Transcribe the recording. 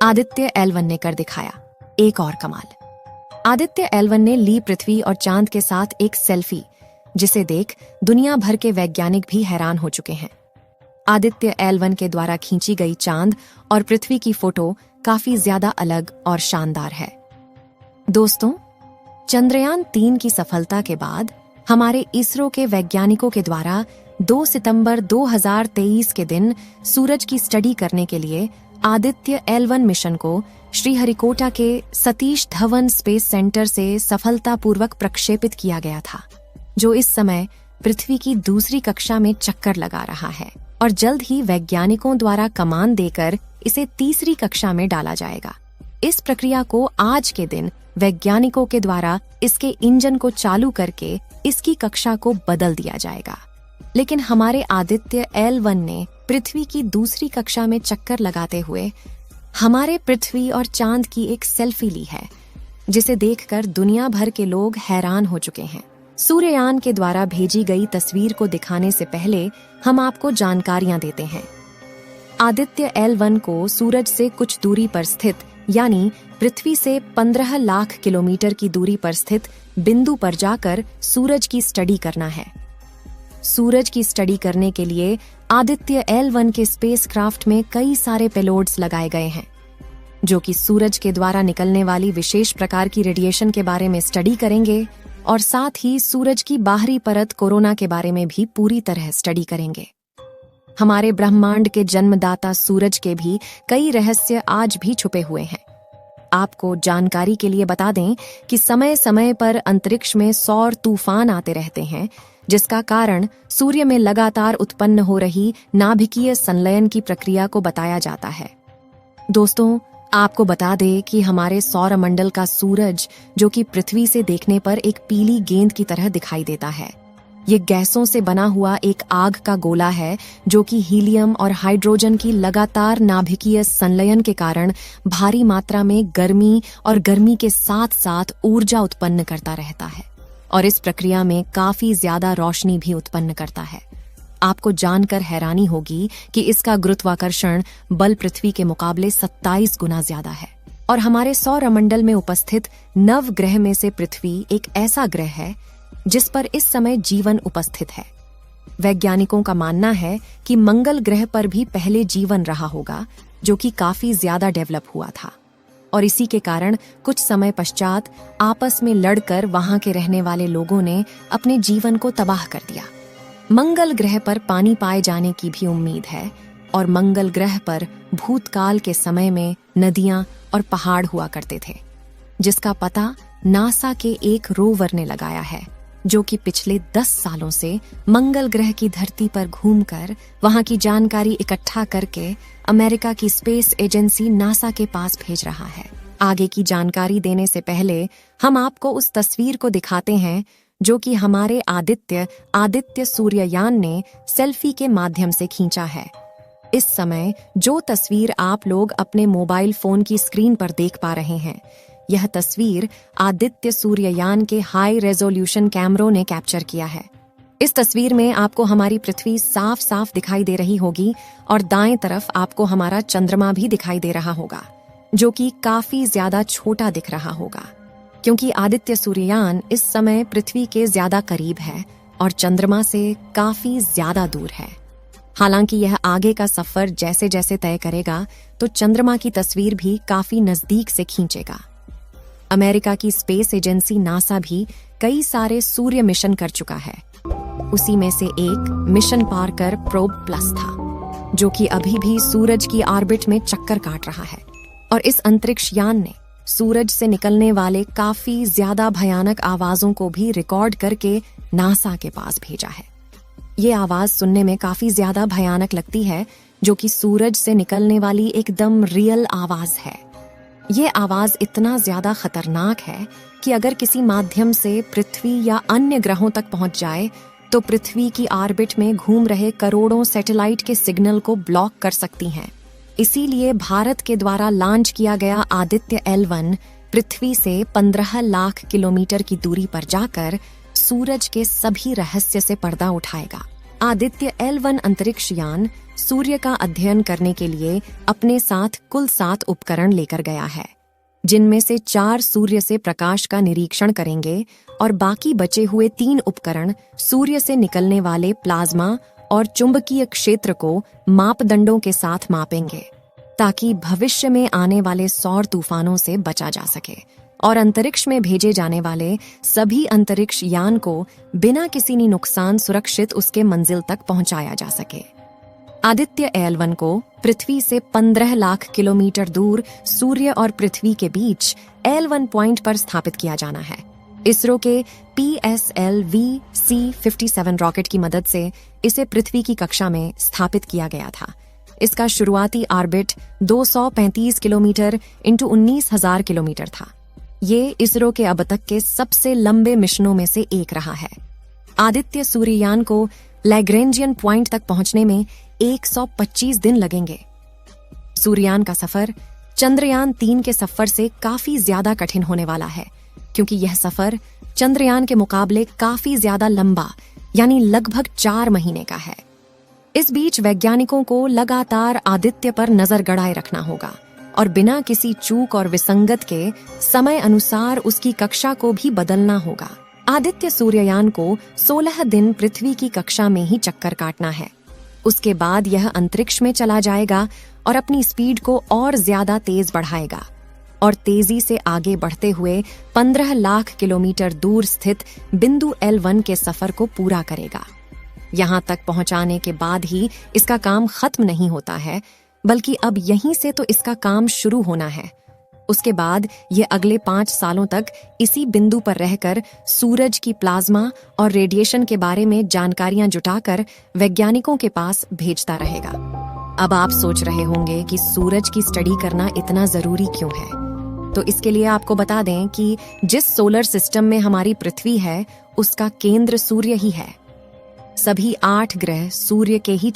Aditya L1 ने कर दिखाया एक और कमाल। आदित्य एल1 ने ली पृथ्वी और चांद के साथ एक सेल्फी, जिसे देख दुनिया भर के वैज्ञानिक भी हैरान हो चुके हैं। आदित्य एल1 के द्वारा खींची गई चांद और पृथ्वी की फोटो काफी ज्यादा अलग और शानदार है। दोस्तों, चंद्रयान 3 की सफलता के बाद हमारे इसरो के वैज्ञानिकों के द्वारा 2 सितंबर 2023 के दिन सूरज की स्टडी करने के लिए आदित्य एल1 मिशन को श्रीहरिकोटा के सतीश धवन स्पेस सेंटर से सफलतापूर्वक प्रक्षेपित किया गया था, जो इस समय पृथ्वी की दूसरी कक्षा में चक्कर लगा रहा है और जल्द ही वैज्ञानिकों द्वारा कमान देकर इसे तीसरी कक्षा में डाला जाएगा। इस प्रक्रिया को आज के दिन वैज्ञानिकों के द्वारा इसके इंजन को चालू करके इसकी कक्षा को बदल दिया जाएगा। लेकिन हमारे आदित्य एल1 ने पृथ्वी की दूसरी कक्षा में चक्कर लगाते हुए हमारे पृथ्वी और चांद की एक सेल्फी ली है, जिसे देखकर दुनिया भर के लोग हैरान हो चुके हैं। सूर्ययान के द्वारा भेजी गई तस्वीर को दिखाने से पहले हम आपको जानकारियां देते हैं। आदित्य एल1 को सूरज से कुछ दूरी पर स्थित, यानी पृथ्वी से 15 लाख किलोमीटर की दूरी पर स्थित बिंदु पर जाकर सूरज की स्टडी करना है। सूरज की स्टडी करने के लिए आदित्य एल1 के स्पेसक्राफ्ट में कई सारे पेलोड्स लगाए गए हैं, जो कि सूरज के द्वारा निकलने वाली विशेष प्रकार की रेडिएशन के बारे में स्टडी करेंगे और साथ ही सूरज की बाहरी परत कोरोना के बारे में भी पूरी तरह स्टडी करेंगे। हमारे ब्रह्मांड के जन्मदाता सूरज के भी कई रहस्य आज भी छुपे हुए हैं। आपको जानकारी के लिए बता दें कि समय समय पर अंतरिक्ष में सौर तूफान आते रहते हैं, जिसका कारण सूर्य में लगातार उत्पन्न हो रही नाभिकीय संलयन की प्रक्रिया को बताया जाता है। दोस्तों, आपको बता दें कि हमारे सौरमंडल का सूरज, जो कि पृथ्वी से देखने पर एक पीली गेंद की तरह दिखाई देता है, ये गैसों से बना हुआ एक आग का गोला है, जो कि हीलियम और हाइड्रोजन की लगातार नाभिकीय संलयन के कारण भारी मात्रा में गर्मी और गर्मी के साथ साथ ऊर्जा उत्पन्न करता रहता है और इस प्रक्रिया में काफी ज्यादा रोशनी भी उत्पन्न करता है। आपको जानकर हैरानी होगी कि इसका गुरुत्वाकर्षण बल पृथ्वी के मुकाबले 27 गुना ज्यादा है और हमारे सौरमंडल में उपस्थित नवग्रह में से पृथ्वी एक ऐसा ग्रह है जिस पर इस समय जीवन उपस्थित है। वैज्ञानिकों का मानना है कि मंगल ग्रह पर भी पहले जीवन रहा होगा, जो कि काफी ज्यादा डेवलप हुआ था और इसी के कारण कुछ समय पश्चात आपस में लड़कर वहां के रहने वाले लोगों ने अपने जीवन को तबाह कर दिया। मंगल ग्रह पर पानी पाए जाने की भी उम्मीद है और मंगल ग्रह पर भूतकाल के समय में नदियां और पहाड़ हुआ करते थे, जिसका पता नासा के एक रोवर ने लगाया है, जो कि पिछले 10 सालों से मंगल ग्रह की धरती पर घूमकर वहां की जानकारी इकट्ठा करके अमेरिका की स्पेस एजेंसी नासा के पास भेज रहा है। आगे की जानकारी देने से पहले हम आपको उस तस्वीर को दिखाते हैं, जो कि हमारे आदित्य सूर्ययान ने सेल्फी के माध्यम से खींचा है। इस समय जो तस्वीर आप लोग अपने मोबाइल फोन की स्क्रीन पर देख पा रहे हैं, यह तस्वीर आदित्य सूर्ययान के हाई रेजोल्यूशन कैमरों ने कैप्चर किया है। इस तस्वीर में आपको हमारी पृथ्वी साफ साफ दिखाई दे रही होगी और दाएं तरफ आपको हमारा चंद्रमा भी दिखाई दे रहा होगा, जो कि काफी ज्यादा छोटा दिख रहा होगा, क्योंकि आदित्य सूर्ययान इस समय पृथ्वी के ज्यादा करीब है और चंद्रमा से काफी ज्यादा दूर है। हालांकि यह आगे का सफर जैसे जैसे तय करेगा तो चंद्रमा की तस्वीर भी काफी नजदीक से खींचेगा। अमेरिका की स्पेस एजेंसी नासा भी कई सारे सूर्य मिशन कर चुका है। उसी में से एक मिशन पार्कर प्रोब प्लस था, जो कि अभी भी सूरज की ऑर्बिट में चक्कर काट रहा है और इस अंतरिक्ष यान ने सूरज से निकलने वाले काफी ज्यादा भयानक आवाजों को भी रिकॉर्ड करके नासा के पास भेजा है। ये आवाज सुनने में काफी ज्यादा भयानक लगती है, जो कि सूरज से निकलने वाली एकदम रियल आवाज है। ये आवाज इतना ज्यादा खतरनाक है कि अगर किसी माध्यम से पृथ्वी या अन्य ग्रहों तक पहुंच जाए तो पृथ्वी की ऑर्बिट में घूम रहे करोड़ों सैटेलाइट के सिग्नल को ब्लॉक कर सकती हैं। इसीलिए भारत के द्वारा लॉन्च किया गया आदित्य एल1 पृथ्वी से 15 लाख किलोमीटर की दूरी पर जाकर सूरज के सभी रहस्य से पर्दा उठाएगा आदित्य L1 अंतरिक्ष यान सूर्य का अध्ययन करने के लिए अपने साथ कुल 7 उपकरण लेकर गया है, जिनमें से 4 सूर्य से प्रकाश का निरीक्षण करेंगे और बाकी बचे हुए 3 उपकरण सूर्य से निकलने वाले प्लाज्मा और चुंबकीय क्षेत्र को मापदंडों के साथ मापेंगे, ताकि भविष्य में आने वाले सौर तूफानों से बचा जा सके और अंतरिक्ष में भेजे जाने वाले सभी अंतरिक्ष यान को बिना किसी नुकसान सुरक्षित उसके मंजिल तक पहुंचाया जा सके। आदित्य L1 को पृथ्वी से 15 लाख किलोमीटर दूर सूर्य और पृथ्वी के बीच L1 पॉइंट पर स्थापित किया जाना है। इसरो के PSLV-C57 रॉकेट की मदद से इसे पृथ्वी की कक्षा में स्थापित किया गया था। इसका शुरुआती ऑर्बिट 235 किलोमीटर × 19,000 किलोमीटर था। ये इसरो के अब तक के सबसे लंबे मिशनों में से एक रहा है। आदित्य सूर्ययान को लैग्रेंजियन पॉइंट तक पहुंचने में 125 दिन लगेंगे। सूर्ययान का सफर चंद्रयान 3 के सफर से काफी ज्यादा कठिन होने वाला है, क्योंकि यह सफर चंद्रयान के मुकाबले काफी ज्यादा लंबा यानी लगभग 4 महीने का है। इस बीच वैज्ञानिकों को लगातार आदित्य पर नजर गड़ाए रखना होगा और बिना किसी चूक और विसंगत के समय अनुसार उसकी कक्षा को भी बदलना होगा। आदित्य सूर्ययान को 16 दिन पृथ्वी की कक्षा में ही चक्कर काटना है। उसके बाद यह अंतरिक्ष में चला जाएगा और अपनी स्पीड को और ज्यादा तेज बढ़ाएगा और तेजी से आगे बढ़ते हुए 15 लाख किलोमीटर दूर स्थित बिंदु L1 के सफर को पूरा करेगा। यहां तक पहुंचाने के बाद ही इसका काम खत्म नहीं होता है, बल्कि अब यहीं से तो इसका काम शुरू होना है। उसके बाद ये अगले 5 सालों तक इसी बिंदु पर रहकर सूरज की प्लाज्मा और रेडिएशन के बारे में जानकारियां जुटाकर वैज्ञानिकों के पास भेजता रहेगा। अब आप सोच रहे होंगे कि सूरज की स्टडी करना इतना जरूरी क्यों है? तो इसके लिए आपको बता दें कि जिस सोलर सिस्टम में हमारी पृथ्वी है, उसका केंद्र सूर्य ही है। सभी 8 ग्रह सूर्य के ही